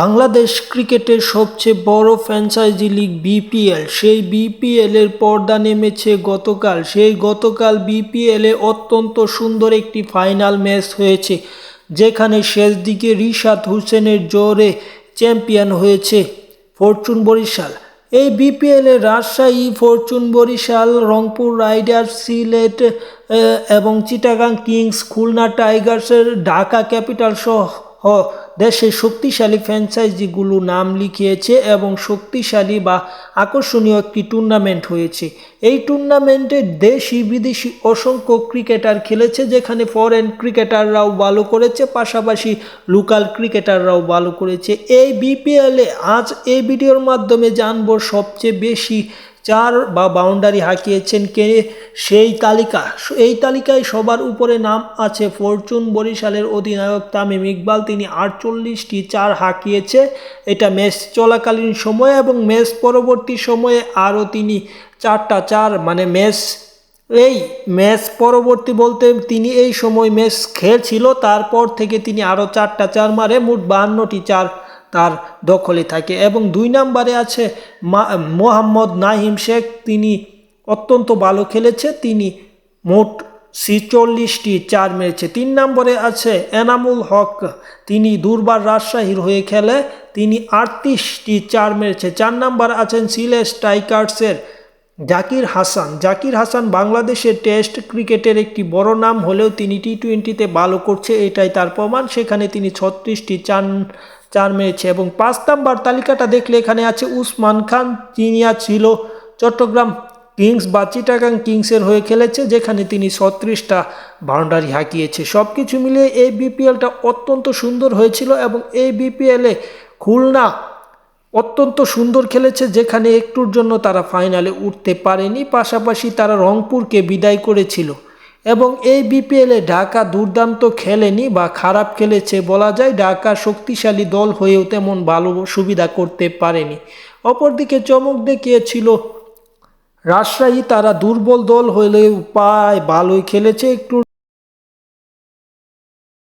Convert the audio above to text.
বাংলাদেশ ক্রিকেটের সবচেয়ে বড় ফ্র্যাঞ্চাইজি লিগ বিপিএল, সেই বিপিএলের পর্দা নেমেছে গতকাল। সেই গতকাল বিপিএলে অত্যন্ত সুন্দর একটি ফাইনাল ম্যাচ হয়েছে, যেখানে শেষ দিকে রিশাদ হোসেনের জোরে চ্যাম্পিয়ন হয়েছে ফরচুন বরিশাল। এই বিপিএলে রাজশাহী, ফরচুন বরিশাল, রংপুর রাইডার্স, সিলেট এবং চিটাগাং কিংস, খুলনা টাইগার্সের, ঢাকা ক্যাপিটাল সহ দেশের শক্তিশালী ফ্র্যাঞ্চাইজিগুলো নাম লিখিয়েছে এবং শক্তিশালী বা আকর্ষণীয় একটি টুর্নামেন্ট হয়েছে। এই টুর্নামেন্টে দেশি বিদেশি অসংখ্য ক্রিকেটার খেলেছে, যেখানে ফরেন ক্রিকেটাররাও ভালো করেছে, পাশাপাশি লোকাল ক্রিকেটাররাও ভালো করেছে। এই বিপিএলে আজ এই ভিডিওর মাধ্যমে জানবো সবচেয়ে বেশি চার বা বাউন্ডারি হাঁকিয়েছেন কে, সেই তালিকা। এই তালিকায় সবার উপরে নাম আছে ফরচুন বরিশালের অধিনায়ক তামিম ইকবাল। তিনি 48টি চার হাঁকিয়েছে, এটা ম্যাচ চলাকালীন সময়ে, এবং ম্যাচ পরবর্তী সময়ে আরও তিনি 4টা চার, মানে ম্যাচ পরবর্তী বলতে তিনি এই সময় ম্যাচ খেলছিল, তারপর থেকে তিনি আরও 4টা চার মারে, মোট 52টি চার তার দখলে থাকে। এবং 2 নম্বরে আছে মোহাম্মদ নাহিম শেখ, তিনি অত্যন্ত ভালো খেলেছে, তিনি মোট 46টি চার মেরেছে। 3 নম্বরে আছে এনামুল হক, তিনি দুর্বার রাজশাহীর হয়ে খেলে, তিনি 38টি চার মেরেছে। 4 নম্বর আছেন সিলেট স্ট্রাইকার্সের জাকির হাসান বাংলাদেশের টেস্ট ক্রিকেটের একটি বড় নাম হলেও তিনি টি-20তে ভালো করছে, এটাই তার প্রমাণ। সেখানে তিনি 36টি চার মেরেছে। এবং 5 নম্বর তালিকাটা দেখলে এখানে আছে উসমান খান, তিনি ছিল চট্টগ্রাম কিংস বা চিটাগাং কিংসের হয়ে খেলেছে, যেখানে তিনি 36টা বাউন্ডারি হাঁকিয়েছে। সব কিছু মিলিয়ে এই বিপিএলটা অত্যন্ত সুন্দর হয়েছিল, এবং এই বিপিএলে খুলনা অত্যন্ত সুন্দর খেলেছে, যেখানে একটুর জন্য তারা ফাইনালে উঠতে পারেনি, পাশাপাশি তারা রংপুরকে বিদায় করেছিল। এবং এই বিপিএলে ঢাকা দুর্দান্ত খেলেনি বা খারাপ খেলেছে বলা যায়, ঢাকা শক্তিশালী দল হয়েও তেমন ভালো সুবিধা করতে পারেনি। অপরদিকে চমক দেখিয়েছিল রাজশাহী, তারা দুর্বল দল হলেও প্রায় ভালোই খেলেছে, একটু